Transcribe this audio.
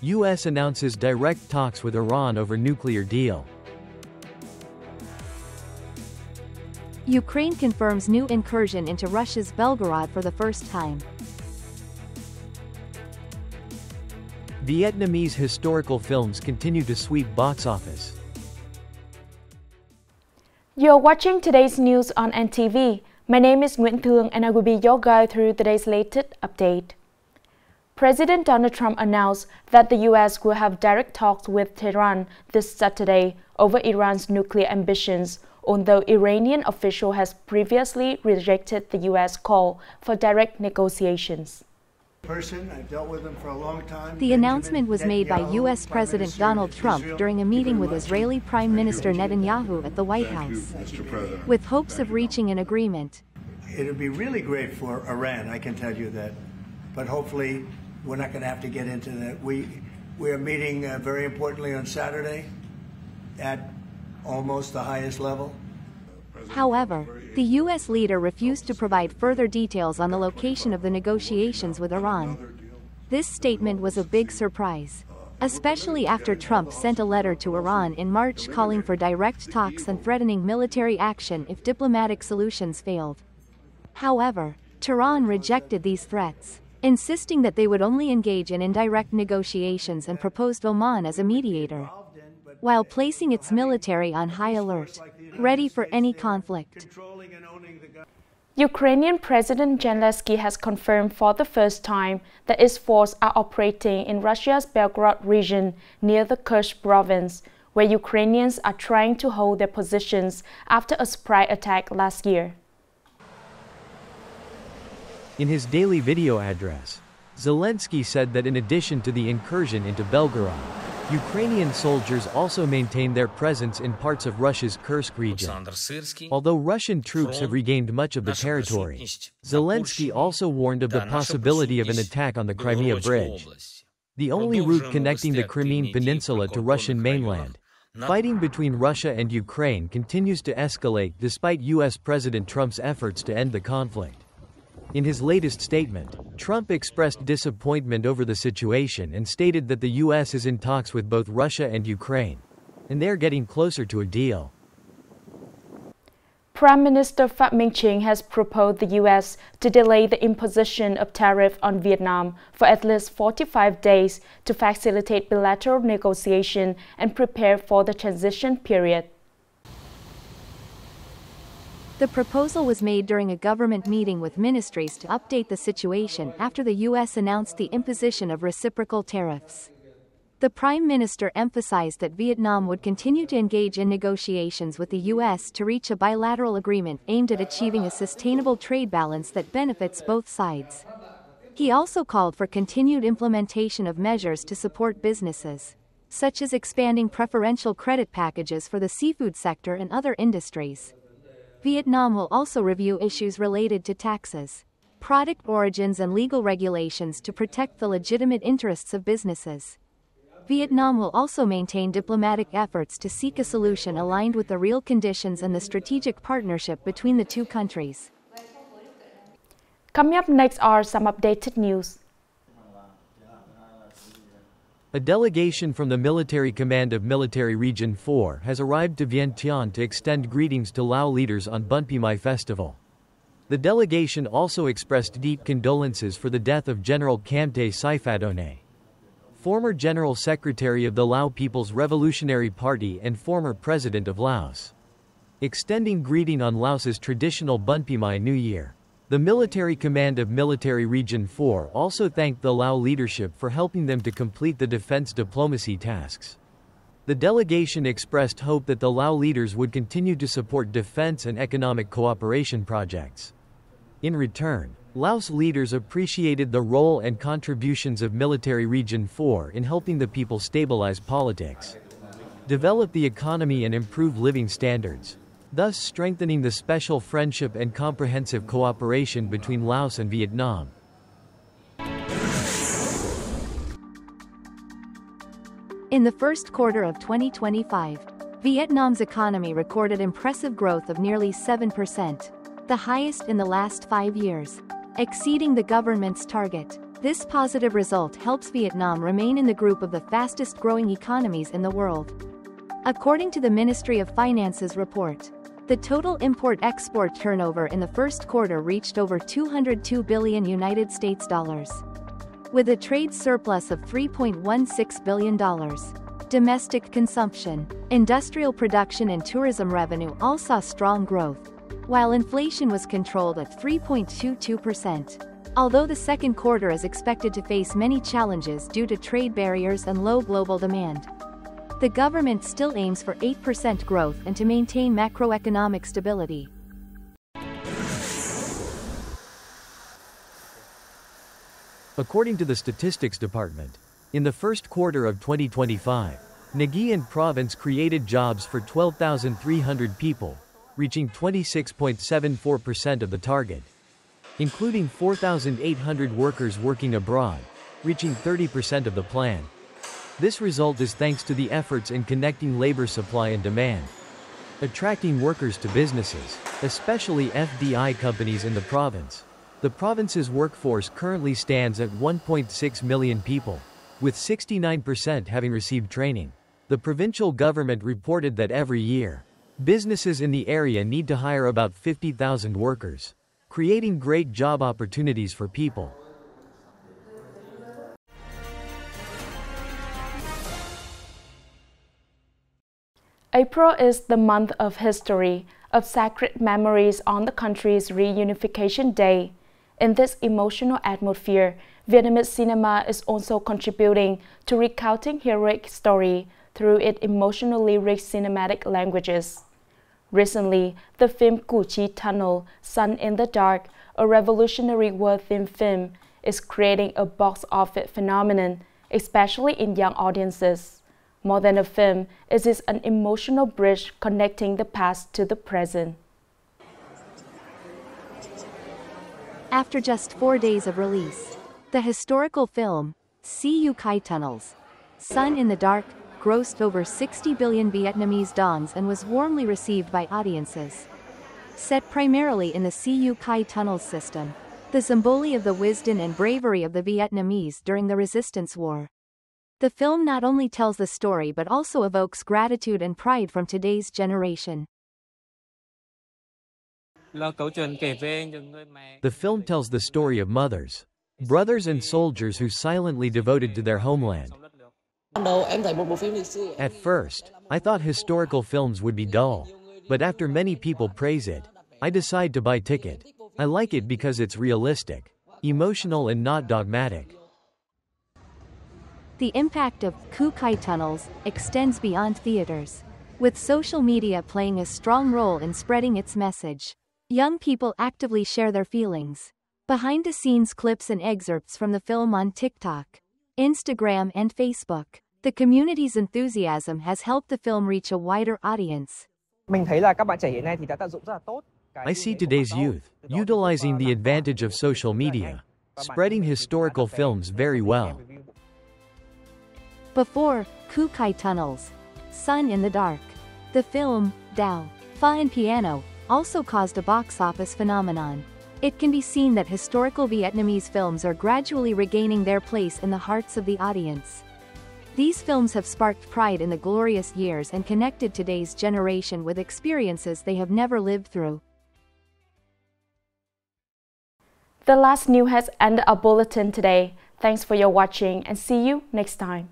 U.S. announces direct talks with Iran over nuclear deal. Ukraine confirms new incursion into Russia's Belgorod for the first time. Vietnamese historical films continue to sweep box office. You're watching today's news on NTV. My name is Nguyễn Thị and I will be your guide through today's latest update. President Donald Trump announced that the U.S. will have direct talks with Tehran this Saturday over Iran's nuclear ambitions, although Iranian official has previously rejected the U.S. call for direct negotiations. I've dealt with him for a long time. The announcement was made by U.S. President Donald Trump during a meeting with Israeli Prime Minister Netanyahu at the White House, with hopes of reaching an agreement. It would be really great for Iran, I can tell you that, but hopefully we're not going to have to get into that. We are meeting very importantly on Saturday at almost the highest level. However, the U.S. leader refused to provide further details on the location of the negotiations with Iran. This statement was a big surprise, especially after Trump sent a letter to Iran in March calling for direct talks and threatening military action if diplomatic solutions failed. However, Tehran rejected these threats, insisting that they would only engage in indirect negotiations and proposed Oman as a mediator, while placing its military on high alert, ready for any conflict. Ukrainian President Zelensky has confirmed for the first time that its forces are operating in Russia's Belgorod region near the Kursk province, where Ukrainians are trying to hold their positions after a surprise attack last year. In his daily video address, Zelensky said that in addition to the incursion into Belgorod, Ukrainian soldiers also maintain their presence in parts of Russia's Kursk region. Although Russian troops have regained much of the territory, Zelensky also warned of the possibility of an attack on the Crimea Bridge, the only route connecting the Crimean Peninsula to Russian mainland. Fighting between Russia and Ukraine continues to escalate despite U.S. President Trump's efforts to end the conflict. In his latest statement, Trump expressed disappointment over the situation and stated that the U.S. is in talks with both Russia and Ukraine, and they're getting closer to a deal. Prime Minister Phạm Minh Chính has proposed the U.S. to delay the imposition of tariffs on Vietnam for at least 45 days to facilitate bilateral negotiation and prepare for the transition period. The proposal was made during a government meeting with ministries to update the situation after the U.S. announced the imposition of reciprocal tariffs. The Prime Minister emphasized that Vietnam would continue to engage in negotiations with the U.S. to reach a bilateral agreement aimed at achieving a sustainable trade balance that benefits both sides. He also called for continued implementation of measures to support businesses, such as expanding preferential credit packages for the seafood sector and other industries. Vietnam will also review issues related to taxes, product origins and legal regulations to protect the legitimate interests of businesses. Vietnam will also maintain diplomatic efforts to seek a solution aligned with the real conditions and the strategic partnership between the two countries. Coming up next are some updated news. A delegation from the Military Command of Military Region 4 has arrived to Vientiane to extend greetings to Lao leaders on Bun Pi Mai Festival. The delegation also expressed deep condolences for the death of General Khamte Saiphadone, former General Secretary of the Lao People's Revolutionary Party and former President of Laos. Extending greeting on Laos's traditional Bun Pi Mai New Year. The Military Command of Military Region 4 also thanked the Lao leadership for helping them to complete the defense diplomacy tasks. The delegation expressed hope that the Lao leaders would continue to support defense and economic cooperation projects. In return, Laos leaders appreciated the role and contributions of Military Region 4 in helping the people stabilize politics, develop the economy and improve living standards, thus strengthening the special friendship and comprehensive cooperation between Laos and Vietnam. In the first quarter of 2025, Vietnam's economy recorded impressive growth of nearly 7%, the highest in the last 5 years, exceeding the government's target. This positive result helps Vietnam remain in the group of the fastest growing economies in the world. According to the Ministry of Finance's report, the total import-export turnover in the first quarter reached over $202 billion United States dollars. With a trade surplus of $3.16 billion. Domestic consumption, industrial production and tourism revenue all saw strong growth, while inflation was controlled at 3.22%. Although the second quarter is expected to face many challenges due to trade barriers and low global demand, the government still aims for 8% growth and to maintain macroeconomic stability. According to the Statistics Department, in the first quarter of 2025, Nghệ An province created jobs for 12,300 people, reaching 26.74% of the target, including 4,800 workers working abroad, reaching 30% of the plan. This result is thanks to the efforts in connecting labor supply and demand, attracting workers to businesses, especially FDI companies in the province. The province's workforce currently stands at 1.6 million people, with 69% having received training. The provincial government reported that every year, businesses in the area need to hire about 50,000 workers, creating great job opportunities for people. April is the month of history, of sacred memories on the country's reunification day. In this emotional atmosphere, Vietnamese cinema is also contributing to recounting heroic story through its emotionally rich cinematic languages. Recently, the film Củ Chi Tunnel, Sun in the Dark, a revolutionary war-themed film, is creating a box office phenomenon, especially in young audiences. More than a film, it is an emotional bridge connecting the past to the present. After just 4 days of release, the historical film, Cu Chi Tunnels, Sun in the Dark, grossed over 60 billion Vietnamese dong and was warmly received by audiences. Set primarily in the Cu Chi Tunnels system, the symbol of the wisdom and bravery of the Vietnamese during the resistance war. The film not only tells the story but also evokes gratitude and pride from today's generation. The film tells the story of mothers, brothers and soldiers who silently devoted to their homeland. At first, I thought historical films would be dull, but after many people praise it, I decide to buy ticket. I like it because it's realistic, emotional and not dogmatic. The impact of Cu Chi Tunnels extends beyond theaters, with social media playing a strong role in spreading its message. Young people actively share their feelings. Behind-the-scenes clips and excerpts from the film on TikTok, Instagram and Facebook. The community's enthusiasm has helped the film reach a wider audience. I see today's youth utilizing the advantage of social media, spreading historical films very well. Before Cu Chi Tunnels, Sun in the Dark, the film Dao, Fa and Piano also caused a box office phenomenon. It can be seen that historical Vietnamese films are gradually regaining their place in the hearts of the audience. These films have sparked pride in the glorious years and connected today's generation with experiences they have never lived through. The last news has ended our bulletin today. Thanks for your watching and see you next time.